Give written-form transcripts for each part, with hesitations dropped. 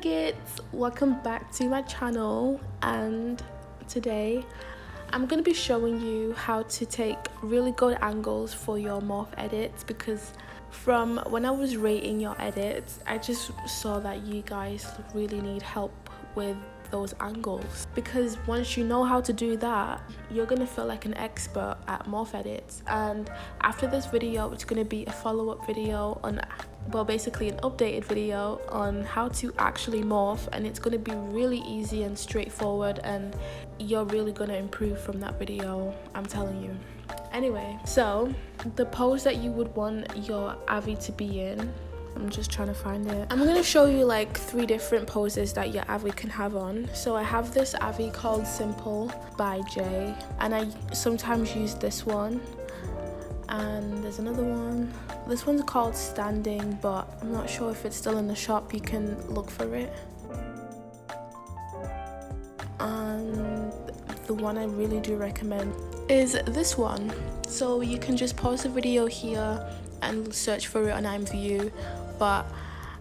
nuggets, welcome back to my channel, and today I'm going to be showing you how to take really good angles for your morph edits, because from when I was rating your edits I just saw that you guys really need help with those angles, because once you know how to do that you're gonna feel like an expert at morph edits. And after this video it's gonna be a follow-up video on, well, basically an updated video on how to actually morph, and it's gonna be really easy and straightforward, and you're really gonna improve from that video, I'm telling you. Anyway, so the pose that you would want your Avi to be in, I'm just trying to find it. I'm gonna show you like 3 different poses that your Avi can have on. So I have this Avi called Simple by Jay, and I sometimes use this one, and there's another one. This one's called Standing, but I'm not sure if it's still in the shop. You can look for it. And the one I really do recommend is this one. So you can just pause the video here and search for it on Imvu, but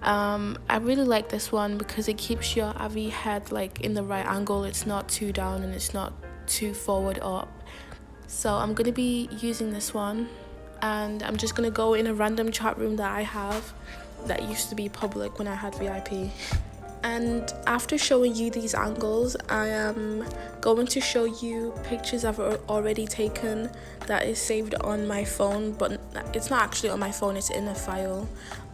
I really like this one because it keeps your Avi head like in the right angle. It's not too down and it's not too forward up. So I'm gonna be using this one, and I'm just gonna go in a random chat room that I have that used to be public when I had VIP. And after showing you these angles, I am going to show you pictures I've already taken that is saved on my phone, but it's not actually on my phone, it's in a file.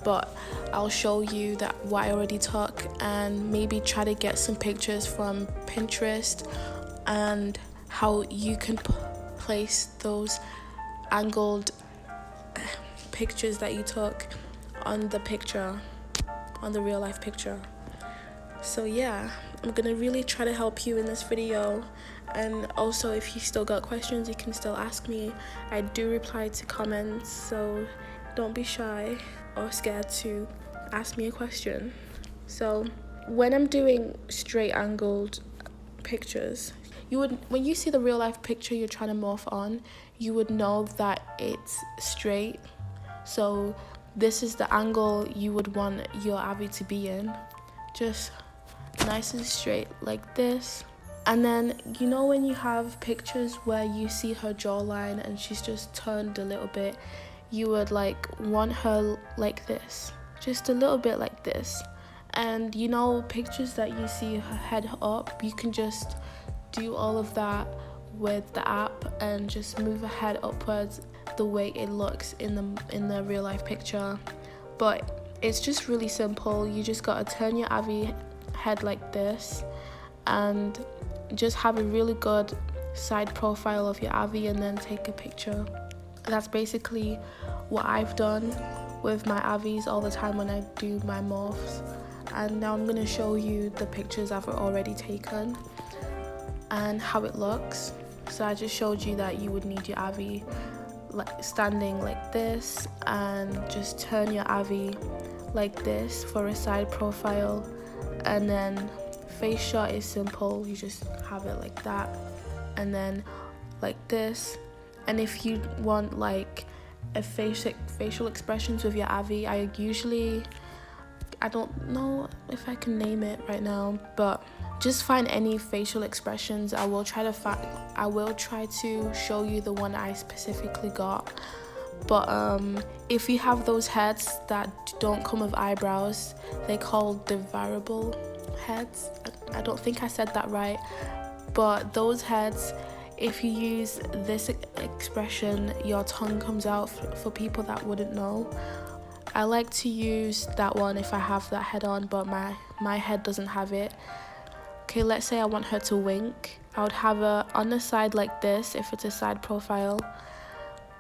But I'll show you that what I already took, and maybe try to get some pictures from Pinterest and how you can place those angled pictures that you took on the picture, on the real life picture. So yeah, I'm gonna really try to help you in this video, and also if you still got questions you can still ask me. I do reply to comments, so don't be shy or scared to ask me a question. So when I'm doing straight angled pictures, when you see the real life picture you're trying to morph on, you would know that it's straight. So this is the angle you would want your Avi to be in, just nice and straight like this. And then you know when you have pictures where you see her jawline and she's just turned a little bit, you would like want her like this, just a little bit like this. And you know pictures that you see her head up, you can just do all of that with the app and just move her head upwards the way it looks in the real life picture. But it's just really simple. You just gotta turn your Avi head like this and just have a really good side profile of your Avi and then take a picture. That's basically what I've done with my Avis all the time when I do my morphs. And now I'm going to show you the pictures I've already taken and how it looks. So I just showed you that you would need your Avi like standing like this, and just turn your Avi like this for a side profile. And then face shot is simple, you just have it like that, and then like this. And if you want like a facial expressions with your Avi, I don't know if I can name it right now, but just find any facial expressions. I will try to show you the one I specifically got. But if you have those heads that don't come with eyebrows, they're called the variable heads. I don't think I said that right, but those heads, if you use this expression, your tongue comes out for people that wouldn't know. I like to use that one if I have that head on, but my head doesn't have it. Okay, let's say I want her to wink. I would have her on the side like this if it's a side profile.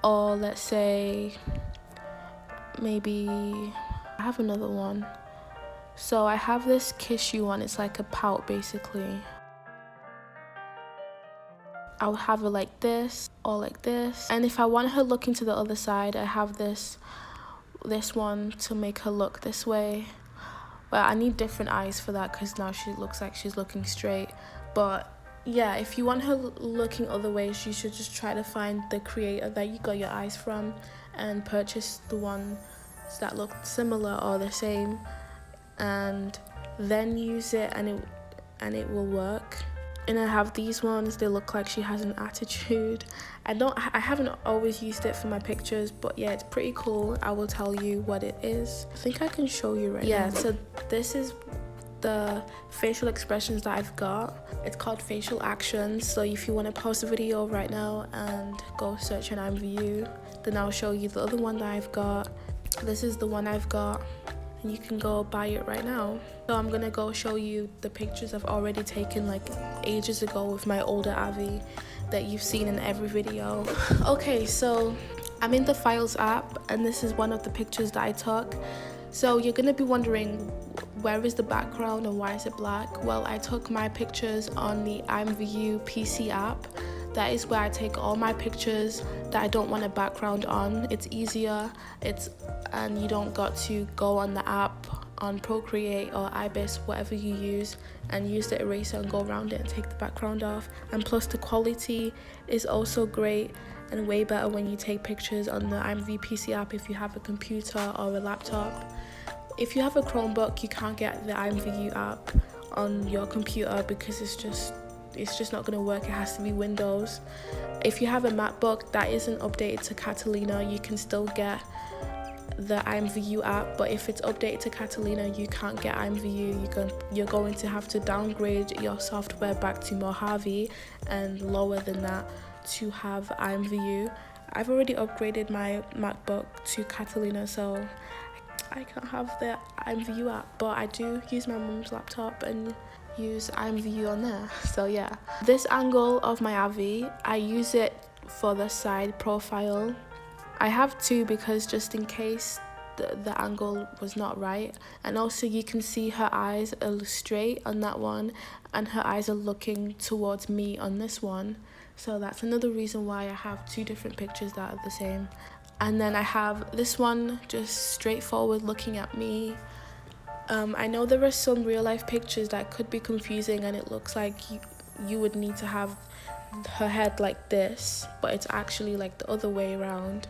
Or let's say maybe I have another one. So I have this kiss you one, it's like a pout basically. I would have her like this or like this. And if I want her looking to the other side, I have this one to make her look this way. Well, I need different eyes for that because now she looks like she's looking straight. But yeah, if you want her looking other ways, you should just try to find the creator that you got your eyes from and purchase the ones that look similar or the same. And then use it and it will work. And I have these ones, they look like she has an attitude. I haven't always used it for my pictures, but yeah, it's pretty cool. I will tell you what it is. I think I can show you right now. Yeah, so this is the facial expressions that I've got. It's called facial actions. So if you want to pause the video right now and go search on Imvu, then I'll show you the other one that I've got. This is the one I've got, and you can go buy it right now. So I'm gonna go show you the pictures I've already taken like ages ago with my older Avi that you've seen in every video. Okay, so I'm in the Files app, and this is one of the pictures that I took. So you're gonna be wondering, where is the background and why is it black? Well, I took my pictures on the Imvu PC app. That is where I take all my pictures that I don't want a background on. It's easier, and you don't got to go on the app on Procreate or Ibis, whatever you use, and use the eraser and go around it and take the background off. And plus the quality is also great and way better when you take pictures on the Imvu PC app if you have a computer or a laptop. If you have a Chromebook, you can't get the Imvu app on your computer because it's just not going to work. It has to be Windows. If you have a MacBook that isn't updated to Catalina, you can still get the Imvu app, but if it's updated to Catalina, you can't get Imvu. You're going to have to downgrade your software back to Mojave and lower than that to have Imvu. I've already upgraded my MacBook to Catalina, so I can't have the Imvu app, but I do use my mum's laptop and use Imvu on there. So yeah, this angle of my Avi, I use it for the side profile. I have two because just in case the angle was not right. And also you can see her eyes are straight on that one and her eyes are looking towards me on this one. So that's another reason why I have two different pictures that are the same. And then I have this one just straightforward looking at me. I know there are some real life pictures that could be confusing and it looks like you would need to have her head like this, but it's actually like the other way around.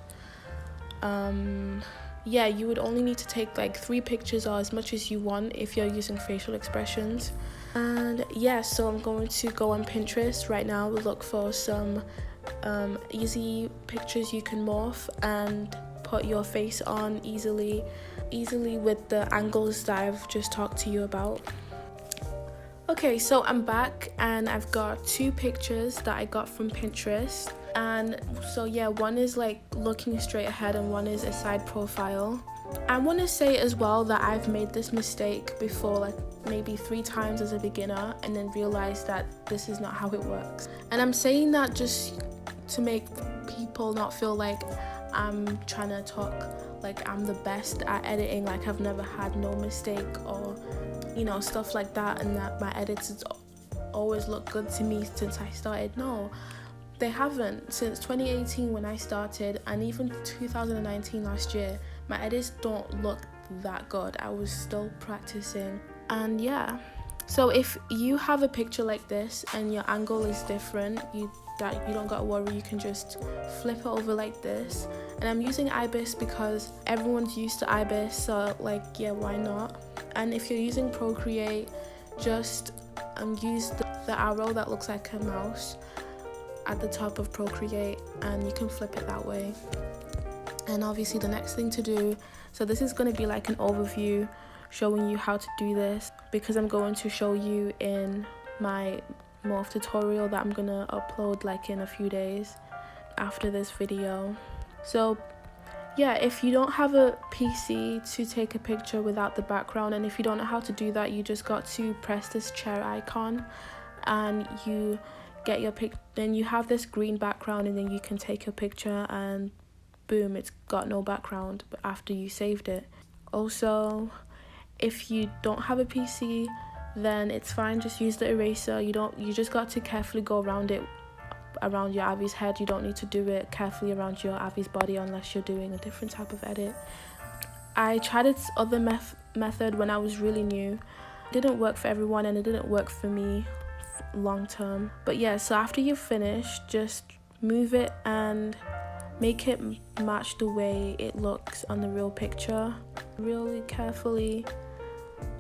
Yeah, you would only need to take like 3 pictures or as much as you want if you're using facial expressions. And yeah, so I'm going to go on Pinterest right now, look for some easy pictures you can morph and put your face on easily with the angles that I've just talked to you about. Okay, so I'm back and I've got 2 pictures that I got from Pinterest. And so yeah, one is like looking straight ahead and one is a side profile. I want to say as well that I've made this mistake before, like maybe 3 times as a beginner, and then realized that this is not how it works. And I'm saying that just to make people not feel like I'm trying to talk like I'm the best at editing, like I've never had no mistake or stuff like that, and that my edits always look good to me since I started. No, they haven't. Since 2018 when I started, and even 2019 last year, my edits don't look that good. I was still practicing. And yeah, so if you have a picture like this and your angle is different, you don't gotta worry, you can just flip it over like this. And I'm using Ibis because everyone's used to Ibis, so like yeah, why not? And if you're using Procreate, just use the arrow that looks like a mouse at the top of Procreate, and you can flip it that way. And obviously the next thing to do, so this is going to be like an overview showing you how to do this, because I'm going to show you in my morph tutorial that I'm going to upload like in a few days after this video. So yeah, if you don't have a PC to take a picture without the background, and if you don't know how to do that, you just got to press this chair icon and you get your pic, then you have this green background, and then you can take your picture and boom, it's got no background but after you saved it. Also, if you don't have a PC, then it's fine, just use the eraser. You just got to carefully go around it, around your Avi's head. You don't need to do it carefully around your Avi's body unless you're doing a different type of edit. I tried this other method when I was really new. It didn't work for everyone and it didn't work for me long term. But yeah, so after you've finished, just move it and make it match the way it looks on the real picture. Really carefully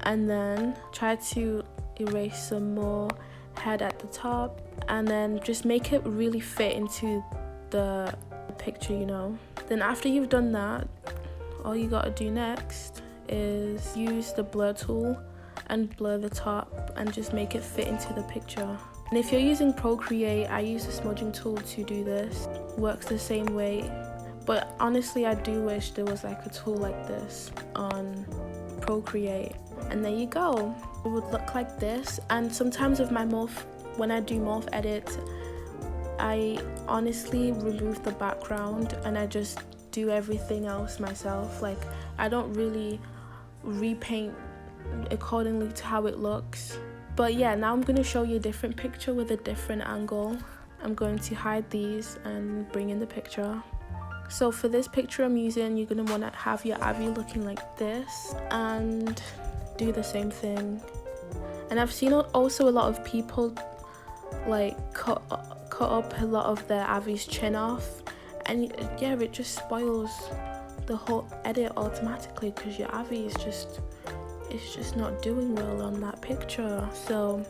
and then try to erase some more head at the top, and then just make it really fit into the picture, you know. Then after you've done that, all you gotta do next is use the blur tool and blur the top and just make it fit into the picture. And if you're using Procreate, I use the smudging tool to do this. Works the same way, but honestly I do wish there was like a tool like this on Procreate. And there you go, it would look like this. And sometimes with my when I do morph edits, I honestly remove the background and I just do everything else myself. Like, I don't really repaint accordingly to how it looks. But yeah, now I'm going to show you a different picture with a different angle. I'm going to hide these and bring in the picture. So for this picture I'm using, you're going to want to have your Avi looking like this and do the same thing. And I've seen also a lot of people like cut up a lot of their Avi's chin off, and yeah, it just spoils the whole edit automatically because your Avi is just not doing well on that picture. So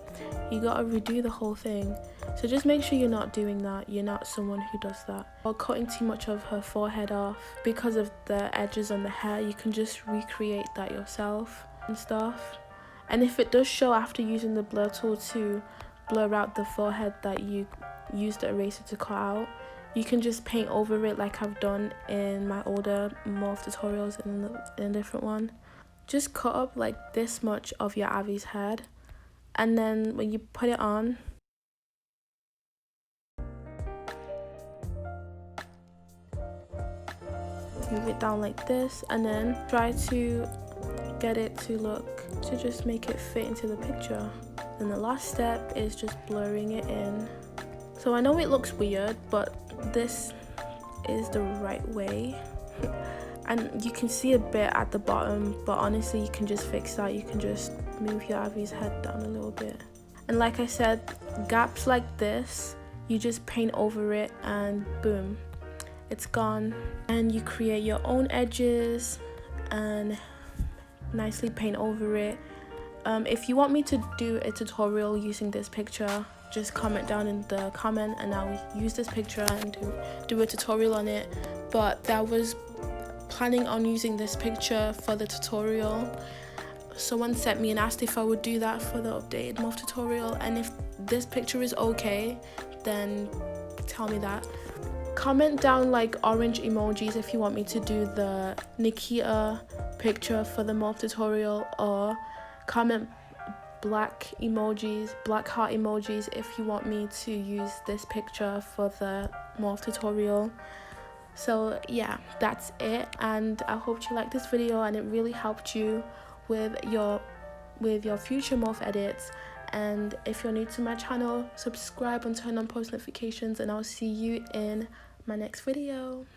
you gotta redo the whole thing. So just make sure you're not doing that. You're not someone who does that. Or cutting too much of her forehead off because of the edges on the hair. You can just recreate that yourself and stuff. And if it does show after using the blur tool to blur out the forehead that you used the eraser to cut out, you can just paint over it like I've done in my older morph tutorials in a different one. Just cut up like this much of your Avi's head, and then when you put it on, move it down like this, and then try to get it to just make it fit into the picture. Then the last step is just blurring it in. So I know it looks weird, but this is the right way. And you can see a bit at the bottom, but honestly you can just fix that. You can just move your Avi's head down a little bit. And like I said, gaps like this, you just paint over it and boom, it's gone. And you create your own edges and nicely paint over it. If you want me to do a tutorial using this picture, just comment down in the comment and I'll use this picture and do a tutorial on it. But that was planning on using this picture for the tutorial. Someone sent me and asked if I would do that for the updated morph tutorial, and if this picture is okay, then tell me that. Comment down like orange emojis if you want me to do the Nikita picture for the morph tutorial, or comment black emojis, black heart emojis if you want me to use this picture for the morph tutorial. So yeah, that's it, and I hope you liked this video and it really helped you with your future morph edits. And if you're new to my channel, subscribe and turn on post notifications, and I'll see you in my next video.